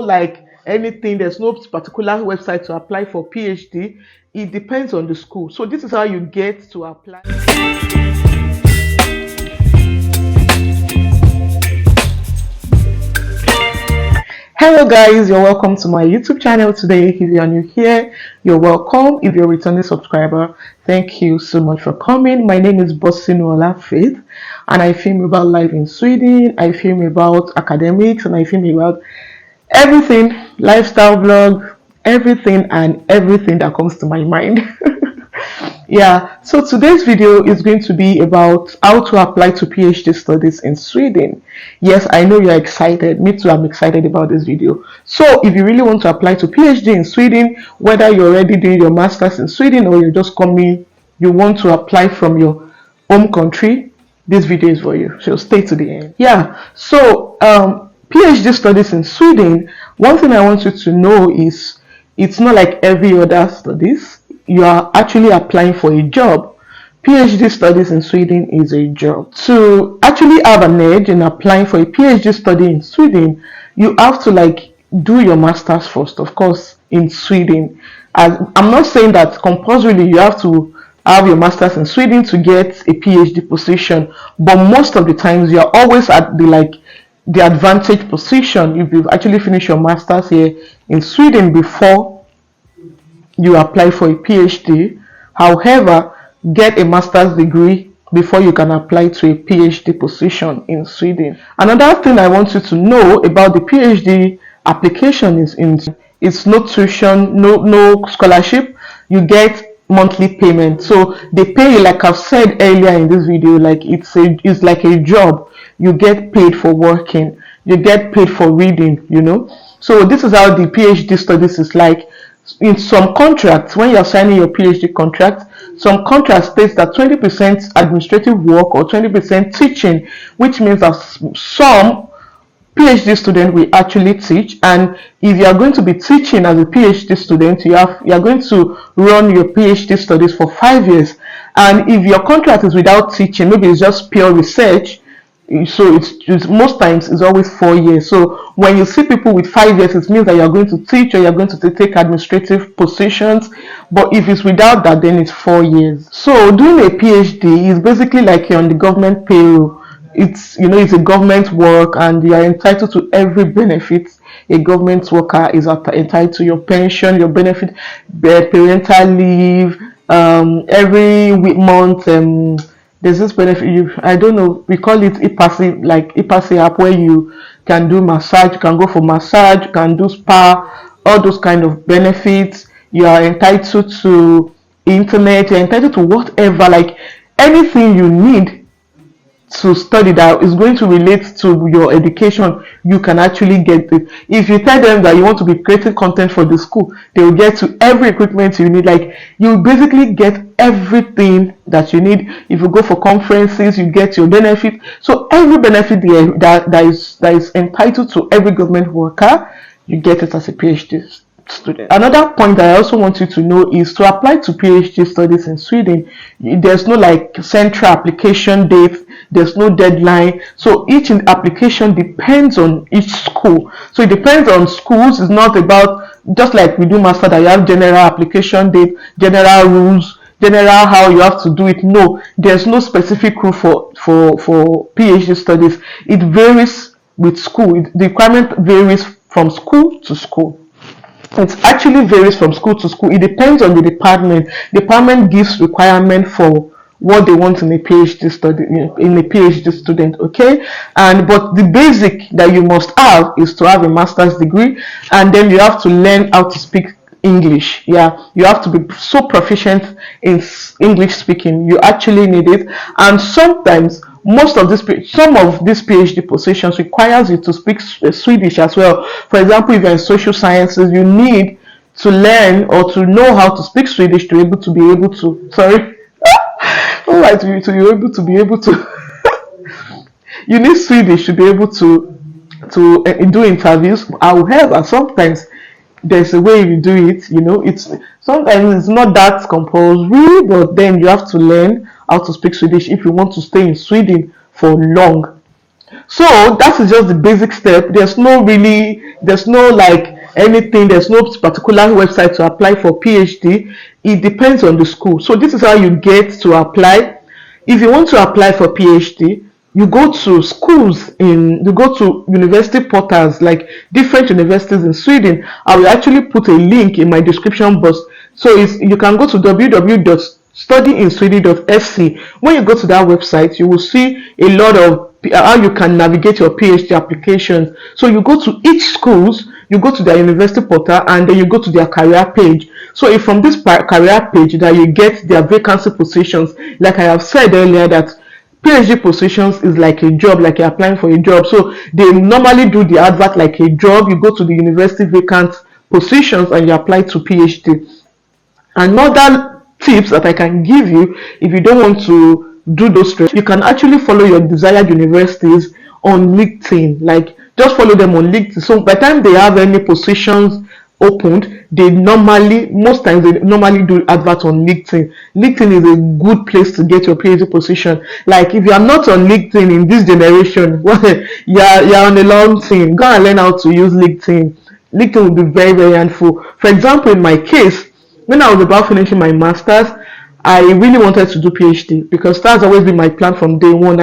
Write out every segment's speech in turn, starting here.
like anything, there's no particular website to apply for PhD. It depends on the school. So this is how you get to apply. Hello guys, you're welcome to my YouTube channel today. If you are new here, you're welcome. If you're a returning subscriber, thank you so much for coming. My name is Bosinuola Faith, and I film about life in Sweden. I film about academics, and I film about everything, lifestyle vlog, everything and everything that comes to my mind. Yeah, so today's video is going to be about how to apply to PhD studies in Sweden. Yes, I know you're excited. Me too, I'm excited about this video. So if you really want to apply to PhD in Sweden, whether you're already doing your master's in Sweden or you're just coming, you want to apply from your home country, this video is for you. So stay to the end. Yeah, so PhD studies in Sweden, one thing I want you to know is it's not like every other studies. You are actually applying for a job. PhD studies in Sweden is a job. To actually have an edge in applying for a PhD study in Sweden, you have to do your master's first, of course, in Sweden. As I'm not saying that compulsorily you have to have your master's in Sweden to get a PhD position, but most of the times you are always at the advantage position if you've actually finished your master's here in Sweden before you apply for a PhD. However, get a master's degree before you can apply to a PhD position in Sweden. Another thing I want you to know about the PhD application is it's no tuition, no scholarship. You get monthly payment. So they pay you, like I've said earlier in this video, like it's like a job. You get paid for working. You get paid for reading, So this is how the PhD studies is like. In some contracts, when you're signing your PhD contract, some contracts states that 20% administrative work or 20% teaching, which means that some PhD student will actually teach. And if you are going to be teaching as a PhD student, you are going to run your PhD studies for 5 years. And if your contract is without teaching, maybe it's just pure research, so it's most times it's always 4 years. So when you see people with 5 years, it means that you're going to teach or you're going to take administrative positions. But if it's without that, then it's 4 years. So doing a PhD is basically like you're on the government payroll. It's it's a government work, and you are entitled to every benefit a government worker is entitled to: your pension, your benefit, parental leave, every month. There's this benefit, I don't know, we call it IPASI, like IPASI app, where you can do massage, you can go for massage, you can do spa, all those kind of benefits. You are entitled to internet, you're entitled to whatever, like anything you need to study that is going to relate to your education, you can actually get it. If you tell them that you want to be creating content for the school, they will get to every equipment you need. Like, you basically get everything that you need. If you go for conferences, you get your benefit. So every benefit that is entitled to every government worker, you get it as a PhD student. Another point that I also want you to know is to apply to PhD studies in Sweden, there's no central application date, there's no deadline. So each application depends on each school. So it depends on schools. It's not about just like we do master that you have general application date, general rules, general how you have to do it. No, there's no specific rule for PhD studies. It varies with school. The requirement varies from school to school. It actually varies from school to school. It depends on the department. Department gives requirement for what they want in a PhD study, in a PhD student. Okay, but the basic that you must have is to have a master's degree, and then you have to learn how to speak English. Yeah, you have to be so proficient in English speaking. You actually need it. And sometimes some of these PhD positions requires you to speak Swedish as well. For example, if you're in social sciences, you need to learn or to know how to speak Swedish to be able to you need Swedish to be able to do interviews. However, sometimes there's a way you do it. It's sometimes it's not that compulsory, but then you have to learn how to speak Swedish if you want to stay in Sweden for long. So that is just the basic step. There's no like anything, there's no particular website to apply for PhD. It depends on the school. So this is how you get to apply. If you want to apply for PhD, you go to you go to university portals like different universities in Sweden. I will actually put a link in my description box. So you can go to www.studyinSweden.sc. When you go to that website, you will see a lot of how you can navigate your PhD applications. So you go to each schools, you go to their university portal, and then you go to their career page. So if from this career page that you get their vacancy positions, like I have said earlier, that PhD positions is like a job, like you're applying for a job. So they normally do the advert like a job. You go to the university vacant positions and you apply to PhD. Another tips that I can give you, if you don't want to do those stress, you can actually follow your desired universities on LinkedIn. Like just follow them on LinkedIn. So by the time they have any positions opened, most times they normally do advert on LinkedIn. LinkedIn is a good place to get your PhD position. Like if you are not on LinkedIn in this generation, well, you're on a long thing. Go and learn how to use LinkedIn. LinkedIn will be very, very helpful. For example, in my case, when I was about finishing my masters, I really wanted to do PhD because that's always been my plan from day one.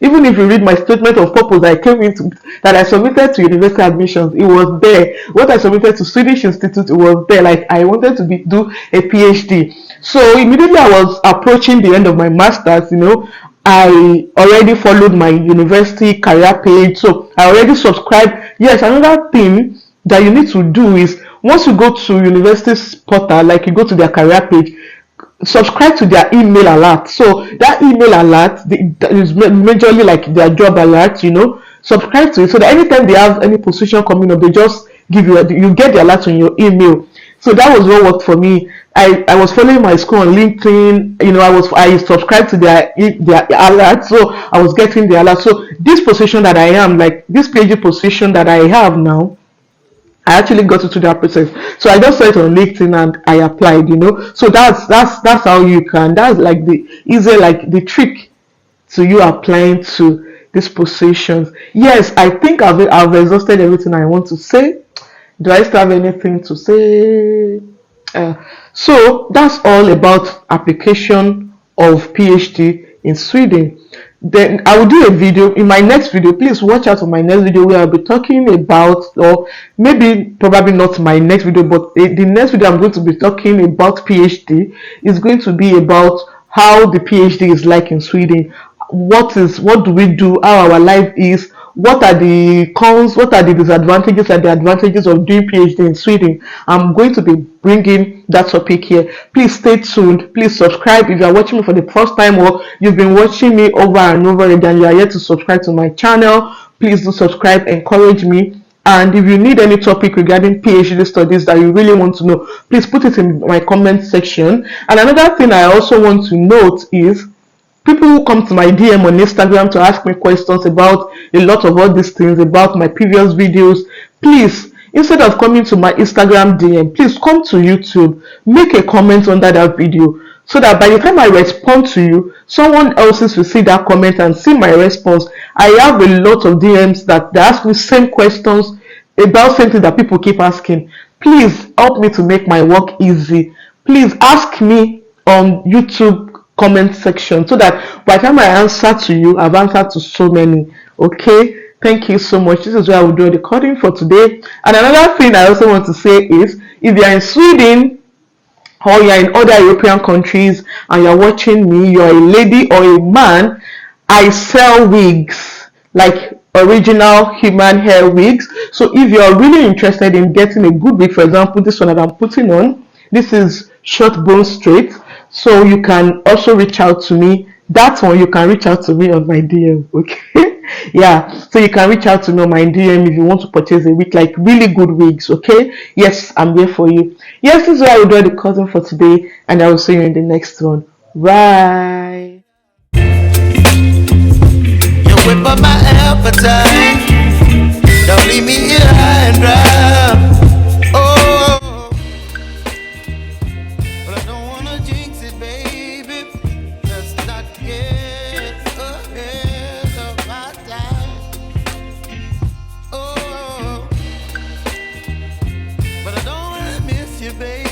Even if you read my statement of purpose that I submitted to university admissions, it was there. What I submitted to Swedish Institute, it was there. Like I wanted to do a PhD. So immediately I was approaching the end of my masters, I already followed my university career page. So I already subscribed. Yes, another thing that you need to do is once you go to university portal, like you go to their career page, subscribe to their email alert. So that email alert is majorly like their job alert, subscribe to it so that anytime they have any position coming up, they just you get the alert on your email. So that was what worked for me. I was following my school on LinkedIn. I subscribed to their alert, so I was getting the alert. So this position that I am, like this PhD position that I have now, I actually got into that process. So I just saw it on LinkedIn and I applied. So that's how you can. That's like the trick to you applying to these positions. Yes, I think I've exhausted everything I want to say. Do I still have anything to say? So that's all about application of PhD in Sweden. Then I will do a video in my next video. Please watch out for my next video where I'll be talking about, or maybe probably not my next video, but the next video I'm going to be talking about PhD is going to be about how the PhD is like in Sweden. What do we do, how our life is, what are the cons, what are the disadvantages and the advantages of doing PhD in Sweden. I'm going to be bringing that topic here. Please stay tuned. Please subscribe if you are watching me for the first time or you've been watching me over and over again. You are yet to subscribe to my channel. Please do subscribe, encourage me. And if you need any topic regarding PhD studies that you really want to know, please put it in my comment section. And another thing I also want to note is people who come to my DM on Instagram to ask me questions about a lot of all these things, about my previous videos, please, instead of coming to my Instagram DM, please come to YouTube, make a comment under that video, so that by the time I respond to you, someone else will see that comment and see my response. I have a lot of DMs that they ask me same questions about something that people keep asking. Please help me to make my work easy. Please ask me on YouTube comment section so that by the time I answer to you, I've answered to so many. Okay, thank you so much. This is where I will do a recording for today. And another thing I also want to say is, if you're in Sweden or you're in other European countries and you're watching me, you're a lady or a man, I sell wigs, like original human hair wigs. So if you're really interested in getting a good wig, for example, this one that I'm putting on, this is short bone straight. So you can also reach out to me. That one, you can reach out to me on my DM. Okay. Yeah, so you can reach out to me on my DM if you want to purchase a wig, like really good wigs. Okay. Yes, I'm here for you. Yes, this is where I will do the curtain for today, and I will see you in the next one. Bye. You whip up my appetite. Don't leave me here high and dry. Baby, let's not get ahead of my time. baby.